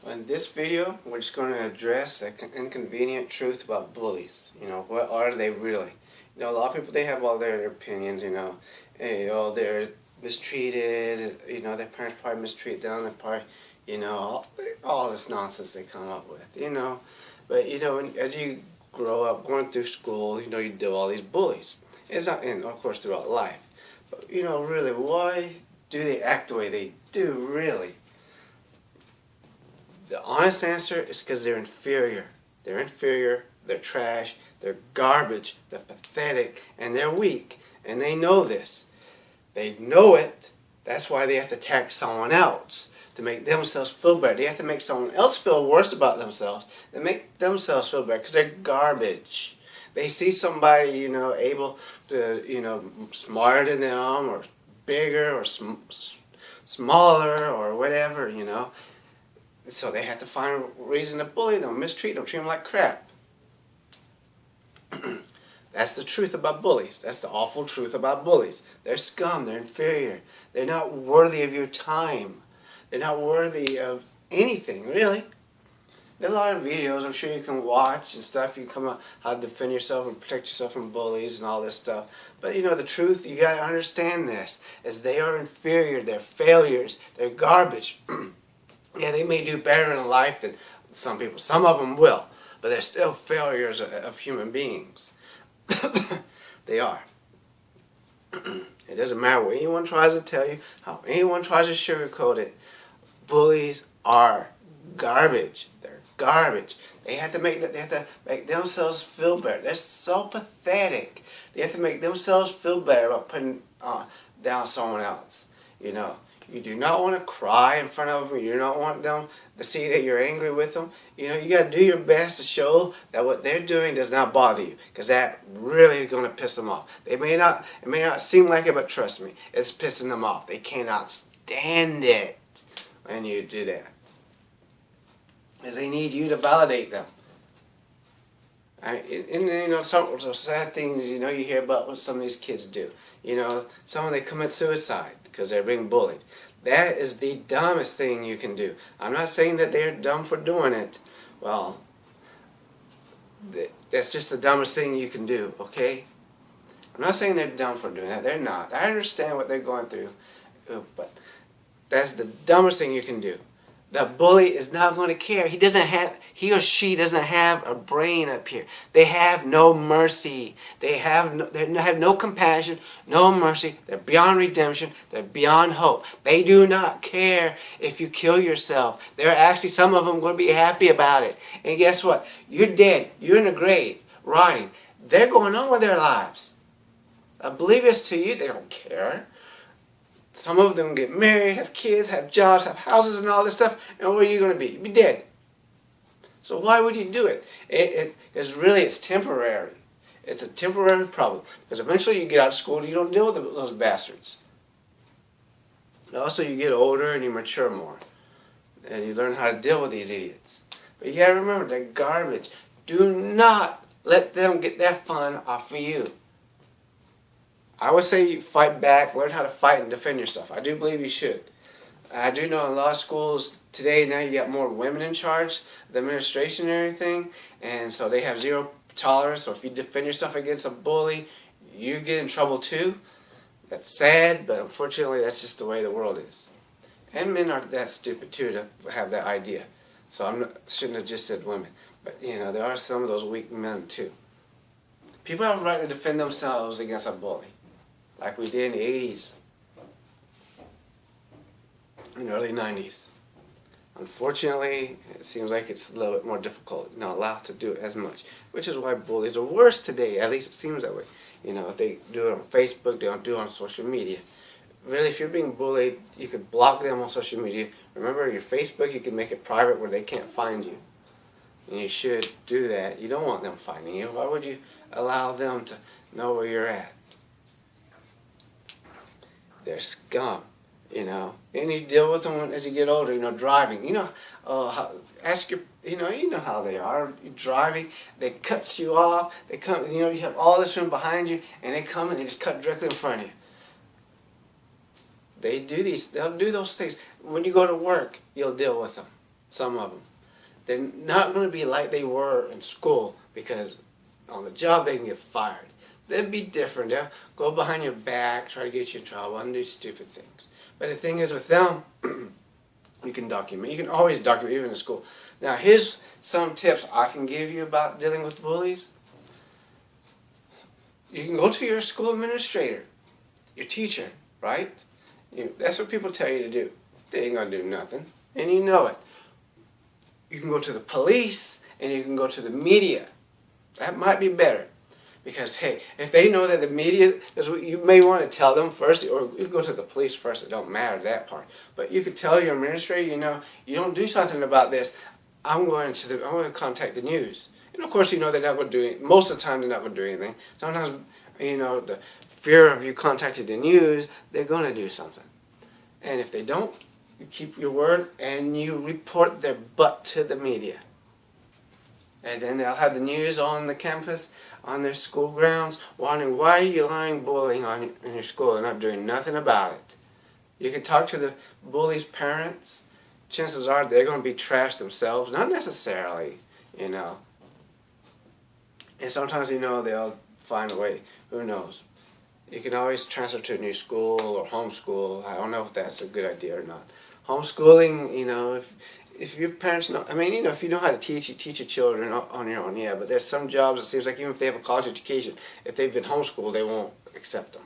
In this video, we're just going to address an inconvenient truth about bullies. What are they really? A lot of people, they have all their opinions, they're mistreated, their parents probably mistreat them, they probably, all this nonsense they come up with, But, as you grow up, going through school, you deal with all these bullies. It's not, and of course, throughout life. But, really, why do they act the way they do, really? The honest answer is because they're inferior. They're inferior, they're trash, they're garbage, they're pathetic, and they're weak. And they know this. They know it. That's why they have to attack someone else to make themselves feel better. They have to make someone else feel worse about themselves and make themselves feel better because they're garbage. They see somebody, able to, smarter than them or bigger or smaller or whatever, So they have to find a reason to bully them, mistreat them, treat them like crap. That's the truth about bullies. That's the awful truth about bullies. They're scum. They're inferior. They're not worthy of your time. They're not worthy of anything, really. There are a lot of videos I'm sure you can watch and stuff. You can come out how to defend yourself and protect yourself from bullies and all this stuff. But the truth, you got to understand this, is they are inferior. They're failures. They're garbage. Yeah, they may do better in life than some people. Some of them will. But they're still failures of human beings. They are. It doesn't matter what anyone tries to tell you, how anyone tries to sugarcoat it. Bullies are garbage. They're garbage. They have to make themselves feel better. They're so pathetic. They have to make themselves feel better about putting down someone else. You do not want to cry in front of them. You do not want them to see that you're angry with them. You got to do your best to show that what they're doing does not bother you, because that really is going to piss them off. It may not seem like it, but trust me, it's pissing them off. They cannot stand it when you do that, because they need you to validate them. Some sad things, you hear about what some of these kids do. Some of them, they commit suicide because they're being bullied. That is the dumbest thing you can do. I'm not saying that they're dumb for doing it. Well, that's just the dumbest thing you can do, okay? I'm not saying they're dumb for doing that. They're not. I understand what they're going through, but that's the dumbest thing you can do. The bully is not going to care. He or she doesn't have a brain up here. They have no mercy. They have no compassion, no mercy. They're beyond redemption. They're beyond hope. They do not care if you kill yourself. They're actually, some of them, going to be happy about it. And guess what? You're dead. You're in the grave, rotting. They're going on with their lives. Oblivious to you. They don't care. Some of them get married, have kids, have jobs, have houses and all this stuff, and where are you going to be? You'll be dead. So why would you do it? Because really it's temporary. It's a temporary problem. Because eventually you get out of school and you don't deal with those bastards. And also you get older and you mature more. And you learn how to deal with these idiots. But you got to remember, they're garbage. Do not let them get their fun off of you. I would say you fight back, learn how to fight and defend yourself. I do believe you should. I do know in a lot of schools today now you got more women in charge, the administration and everything, and so they have zero tolerance. So if you defend yourself against a bully, you get in trouble too. That's sad, but unfortunately that's just the way the world is. And men aren't that stupid too to have that idea. So shouldn't have just said women. But there are some of those weak men too. People have a right to defend themselves against a bully, like we did in the 80s, in the early 90s. Unfortunately, it seems like it's a little bit more difficult, not allowed to do it as much, which is why bullies are worse today. At least it seems that way. If they do it on Facebook, they don't do it on social media. Really, if you're being bullied, you could block them on social media. Remember, your Facebook, you can make it private where they can't find you. And you should do that. You don't want them finding you. Why would you allow them to know where you're at? They're scum, and you deal with them as you get older, driving, ask your, you know how they are, you're driving, they cut you off, they come, you have all this room behind you, and they come and they just cut directly in front of you. They'll do those things. When you go to work, you'll deal with them. Some of them. They're not going to be like they were in school, because on the job they can get fired. They'll be different. They'll go behind your back, try to get you in trouble, and do stupid things. But the thing is with them, you can document. You can always document, even in school. Now, here's some tips I can give you about dealing with bullies. You can go to your school administrator, your teacher, right? That's what people tell you to do. They ain't going to do nothing, and you know it. You can go to the police, and you can go to the media. That might be better. Because, hey, if they know that the media is what you may want to tell them first, or you go to the police first, it don't matter that part. But you could tell your administrator, you don't do something about this, I'm going to contact the news. And of course, they're not going to do it. Most of the time, they're not going to do anything. Sometimes, the fear of you contacting the news, they're going to do something. And if they don't, you keep your word and you report their butt to the media. And then they'll have the news on the campus, on their school grounds, wondering why are you lying bullying in your school and not doing nothing about it. You can talk to the bullies' parents. Chances are they're going to be trash themselves. Not necessarily, And sometimes, they'll find a way. Who knows? You can always transfer to a new school or homeschool. I don't know if that's a good idea or not. Homeschooling, if your parents know, if you know how to teach, you teach your children on your own, yeah. But there's some jobs, it seems like even if they have a college education, if they've been homeschooled, they won't accept them.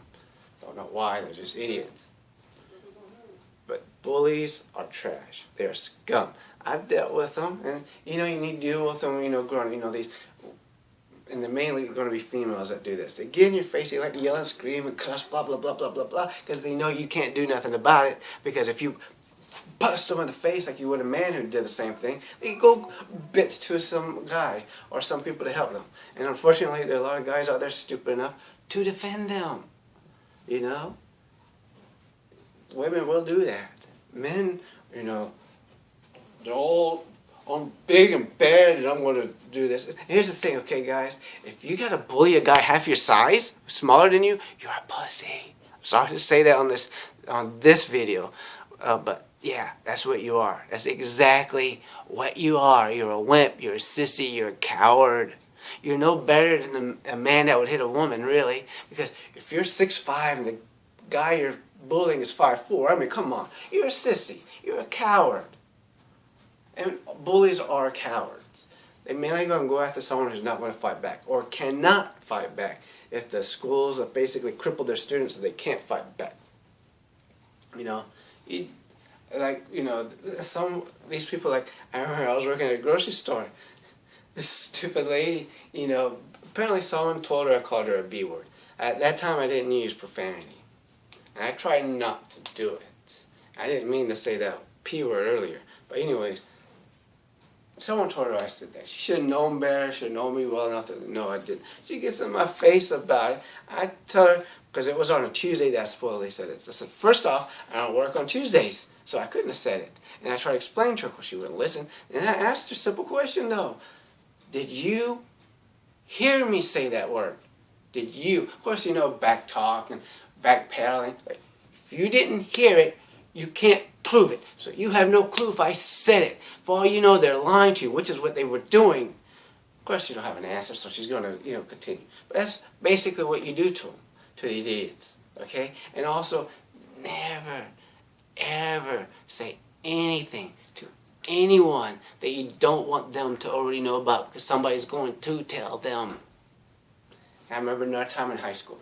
Don't know why, they're just idiots. But bullies are trash. They're scum. I've dealt with them, and you need to deal with them, growing, these, and they're mainly going to be females that do this. They get in your face, they like to yell and scream and cuss, blah, blah, blah, blah, blah, blah, because they know you can't do nothing about it, because if you bust them in the face like you would a man who did the same thing, they go bitch to some guy or some people to help them. And unfortunately, there are a lot of guys out there stupid enough to defend them. Women will do that. Men, they're all I'm big and bad and I'm going to do this. Here's the thing, okay, guys? If you got to bully a guy half your size, smaller than you, you're a pussy. I'm sorry to say that on this video, but yeah, that's what you are. That's exactly what you are. You're a wimp. You're a sissy. You're a coward. You're no better than a man that would hit a woman, really. Because if you're 6'5" and the guy you're bullying is 5'4", come on. You're a sissy. You're a coward. And bullies are cowards. They mainly going to go after someone who's not going to fight back or cannot fight back. If the schools have basically crippled their students so they can't fight back. These people, I remember I was working at a grocery store. This stupid lady, apparently someone told her I called her a B word. At that time I didn't use profanity. And I tried not to do it. I didn't mean to say that P word earlier. But anyways, someone told her I said that. She should have known better. Should have known me well enough to know I didn't. She gets in my face about it. I tell her, because it was on a Tuesday, that's what they said it. I said, first off, I don't work on Tuesdays. So I couldn't have said it. And I tried to explain to her because she wouldn't listen. And I asked her a simple question, though. Did you hear me say that word? Did you? Of course, back talk and backpedaling. But if you didn't hear it, you can't prove it. So you have no clue if I said it. For all you know, they're lying to you, which is what they were doing. Of course, you don't have an answer, so she's going to, continue. But that's basically what you do to them, to these idiots. Okay? And also, never, ever say anything to anyone that you don't want them to already know about, because somebody's going to tell them. I remember another time in high school.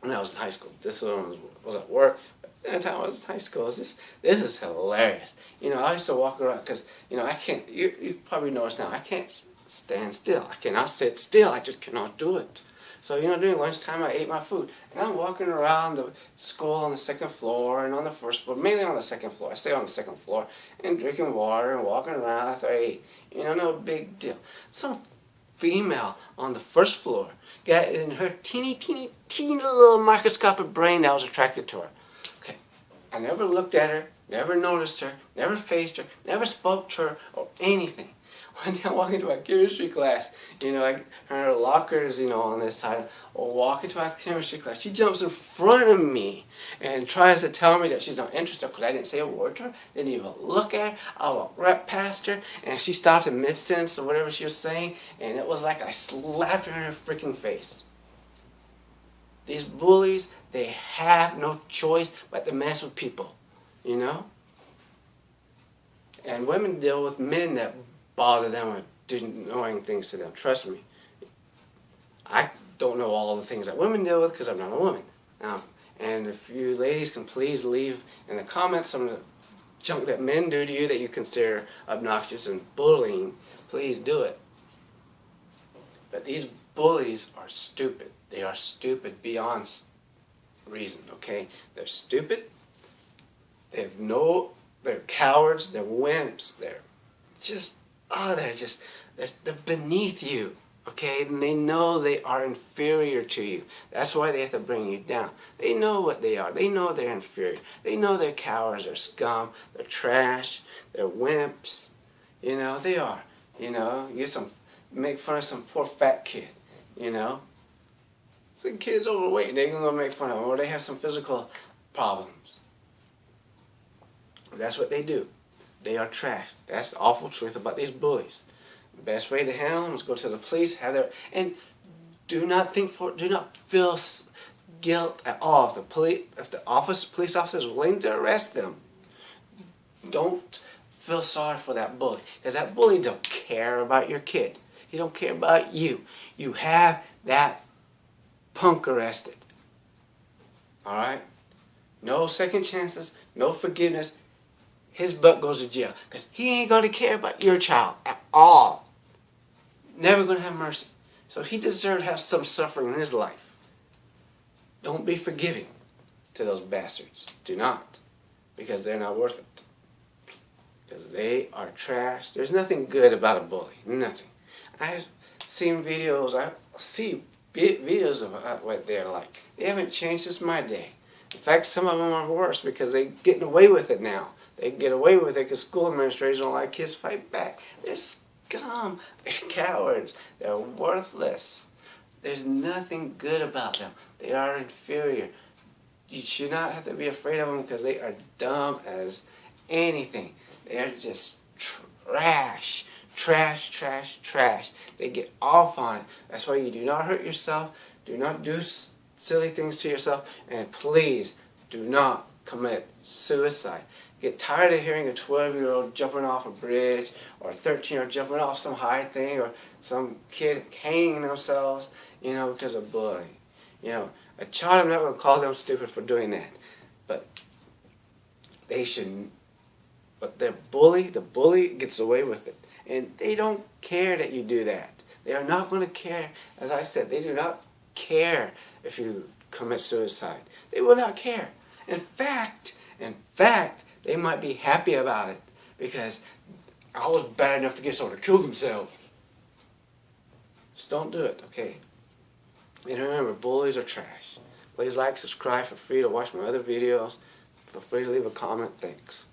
When I was in high school, this one was at work. That time I was in high school. This is hilarious. I used to walk around because, I can't, you probably notice now, I can't stand still. I cannot sit still. I just cannot do it. So, during lunchtime I ate my food. And I'm walking around the school on the second floor and on the first floor, mainly on the second floor. I stay on the second floor and drinking water and walking around after I ate. No big deal. Some female on the first floor got in her teeny little microscopic brain that was attracted to her. Okay, I never looked at her, never noticed her, never faced her, never spoke to her or anything. One day I'm walking to my chemistry class, her lockers, on this side. I'll walk into my chemistry class. She jumps in front of me and tries to tell me that she's not interested because I didn't say a word to her, didn't even look at her. I walked right past her and she started mid-sentence or whatever she was saying, and it was like I slapped her in her freaking face. These bullies, they have no choice but to mess with people, And women deal with men that bother them or doing annoying things to them. Trust me. I don't know all the things that women deal with because I'm not a woman. And if you ladies can please leave in the comments some of the junk that men do to you that you consider obnoxious and bullying, please do it. But these bullies are stupid. They are stupid beyond reason, okay? They're stupid. They're cowards. They're wimps. They're beneath you, okay? And they know they are inferior to you. That's why they have to bring you down. They know what they are. They know they're inferior. They know they're cowards. They're scum. They're trash. They're wimps. They are. Make fun of some poor fat kid, Some kid's overweight, they're going to make fun of them, or they have some physical problems. That's what they do. They are trash. That's the awful truth about these bullies. The best way to handle them is go to the police, and do not feel guilt at all. If the police officer is willing to arrest them, don't feel sorry for that bully, because that bully don't care about your kid. He don't care about you. You have that punk arrested. Alright? No second chances, no forgiveness. His butt goes to jail. Because he ain't going to care about your child at all. Never going to have mercy. So he deserves to have some suffering in his life. Don't be forgiving to those bastards. Do not. Because they're not worth it. Because they are trash. There's nothing good about a bully. Nothing. I've seen videos. I see videos of what they're like. They haven't changed since my day. In fact, some of them are worse because they're getting away with it now. They get away with it because school administrators don't like kids fight back. They're scum. They're cowards. They're worthless. There's nothing good about them. They are inferior. You should not have to be afraid of them because they are dumb as anything. They are just trash. Trash, trash, trash. They get off on it. That's why you do not hurt yourself. Do not do silly things to yourself. And please do not commit suicide. Get tired of hearing a 12-year-old jumping off a bridge, or a 13-year-old jumping off some high thing, or some kid hanging themselves, because of bullying. A child, I'm not going to call them stupid for doing that. But they shouldn't. But the bully gets away with it. And they don't care that you do that. They are not going to care. As I said, they do not care if you commit suicide. They will not care. In fact, they might be happy about it because I was bad enough to get someone to kill themselves. Just don't do it, okay? And remember, bullies are trash. Please like, subscribe, feel free to watch my other videos. Feel free to leave a comment. Thanks.